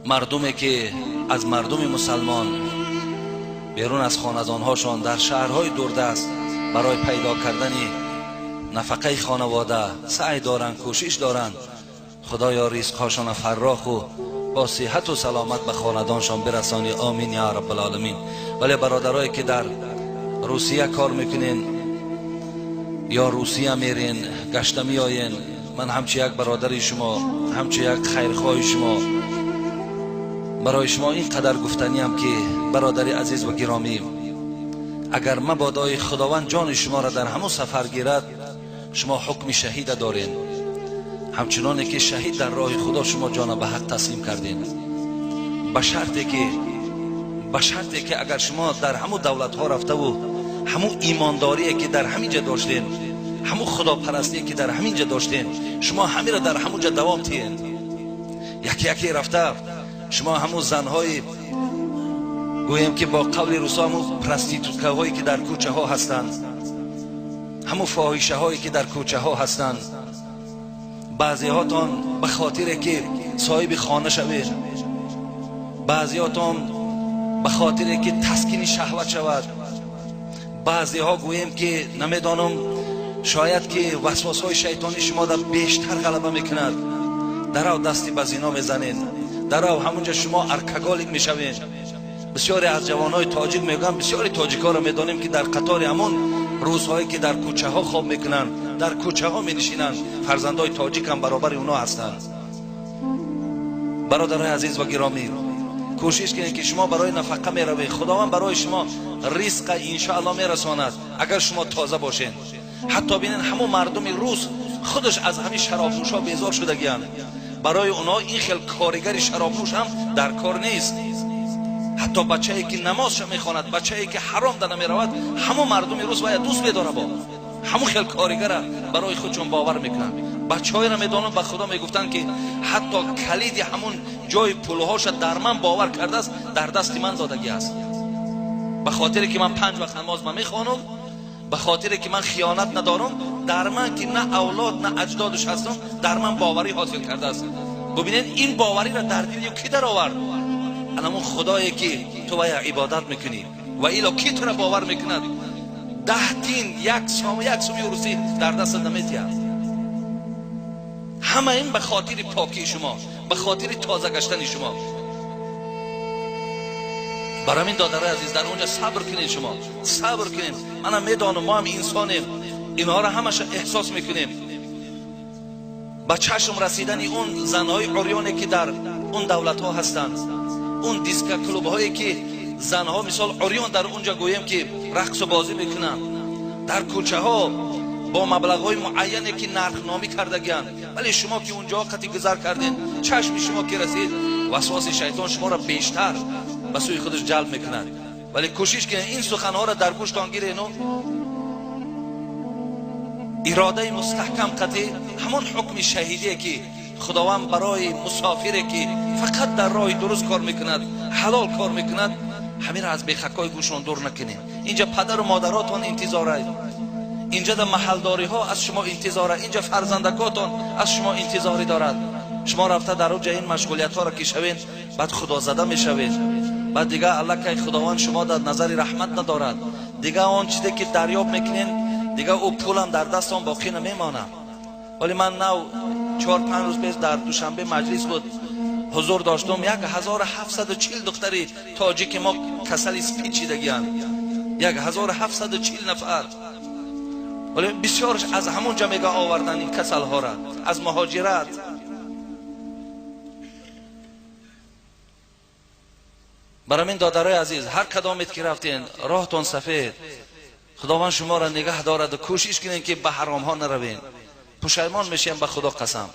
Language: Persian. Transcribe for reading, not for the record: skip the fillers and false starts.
مردمی که از مردم مسلمان بیرون از خاندانهاشان در شهرهای دوردست برای پیدا کردن نفقه خانواده سعی دارند، کوشش دارند. خدایا رزقهاشان فراخ و با صحت و سلامت به خاندانشان برسانی. آمین یا رب العالمین. ولی برادرایی که در روسیه کار میکنین یا روسیه میرین، گشته میآیین، من همچه یک برادر شما، همچه یک خیرخواه شما برای شما این قدر گفتنیم که برادر عزیز و گرامی، اگر مبادای خداوند جان شما را در همون سفر گیرد، شما حکم شهید دارین، همچنانی که شهید در راه خدا شما جان به حق تسلیم کردین. به شرطی که اگر شما در همون دولت ها رفته و همون ایمانداری که در همینجا داشتین، همون خداپرستی که در همینجا داشتین، شما همین را در همونجا دوام تین. یکی یکی رفته شما همون زنهای گویم که با قول روسا همون پرستیتوتکه هایی که در کوچه ها هستند، همون فاحشه هایی که در کوچه ها هستند، بعضی هاتان به خاطر که صاحب خانه شوید، بعضی هاتان به خاطر که تسکین شهوت شود، بعضی ها گویم که نمیدانم شاید که وسواس های شیطانی شما در بیشتر غلبه میکند، درو دستی به زنا میزنید، درو همونجا شما ارکگالیک میشوید. بسیاری از جوانای تاجیک میگن، بسیاری تاجیکا را میدانیم که در قطار همون روزهایی که در کوچه ها خواب میکنن، در کوچه ها مینشینن، فرزندای تاجیک هم برابر اونا هستند. برادرای عزیز و گرامی، کوشش کنید که شما برای نفقه میروید، خداوند برای شما رزق ان شاء الله میرساند اگر شما تازه باشین. حتی ببینید همون مردم روس خودش از همین شراب نوشا بیزار شدگیان، برای اونا این خیل کارگر شراب نوش هم در کار نیست. حتی بچه‌ای که نماز میخواند، بچه‌ای که حرام در نمیرود، همون مردم روس باید دوست بداره با همون خیل کارگر برای خودشون باور میکنن. بچه‌ای را میدونم به خدا میگفتن که حتی کلید همون جای پلوهاش در من باور کرده است، در دست من دادگی است. به خاطر که من 5 وقت نماز میخوانم، به خاطر که من خیانت ندارم، در من که نه اولاد نه اجدادش هستم، در من باوری حاصل کرده است. ببینید این باوری را در دل کی در آورد؟ همون خدایی که تو باید عبادت میکنی و ایلا کی تو را باور میکند؟ 10 دین یک سومی روسی در دست نمیتید. همه این به خاطر پاکی شما، به خاطر تازه گشتن شما. برای این دادرای عزیز در اونجا صبر کنید، شما صبر کنید. منم میدانم ما هم انسانیم، اینها را همش احساس میکنیم. با چشم رسیدن اون زنهای عریانی که در اون دولت ها هستند، اون دیسکا کلوب هایی که زنها مثال عریان در اونجا گویم که رقص و بازی میکنن، در کوچه ها با مبلغ های معینی که نرخ نامی کردگیان، ولی شما که اونجا قطعی گذر کردین، چشم شما که رسید، وسواس شیطان شما را بیشتر به سوی خودش جلب میکند. ولی کوشش کنید این سخنها را در گوشتان گیرین و اراده مستحکم قطعی همون حکم شهیدی که خداوند برای مسافری که فقط در راه درست کار میکند، حلال کار میکند، همین را از بیخکای گوشان دور نکنید. اینجا پدر و مادراتون انتظاره، اینجا در محلداری ها از شما انتظاره، اینجا فرزندکاتون از شما انتظاری دارد. شما رفته در اونجا این مشغولیت ها را که شوین، بعد خدا زده میشوید، بعد دیگه الله که خداوند شما در نظر رحمت ندارد، دیگه آن چیزی که دریاب میکنین دیگه او پولم در دستم باقی نمیمانه. ولی من نو 4-5 روز پیش در دوشنبه مجلس بود، حضور داشتم، 1740 دختری تاجیک ما کسل اسپید چیدگیان، 1740 نفر. ولی بسیارش از همون جمعه آوردن این کسل ها را از مهاجرت. برای من دادرای عزیز، هر کدامت که رفتین راهتون سفید، خداوند شما را نگه دارد و کوشش کنین که به حرام ها نروین. پشیمان میشین به خدا قسم.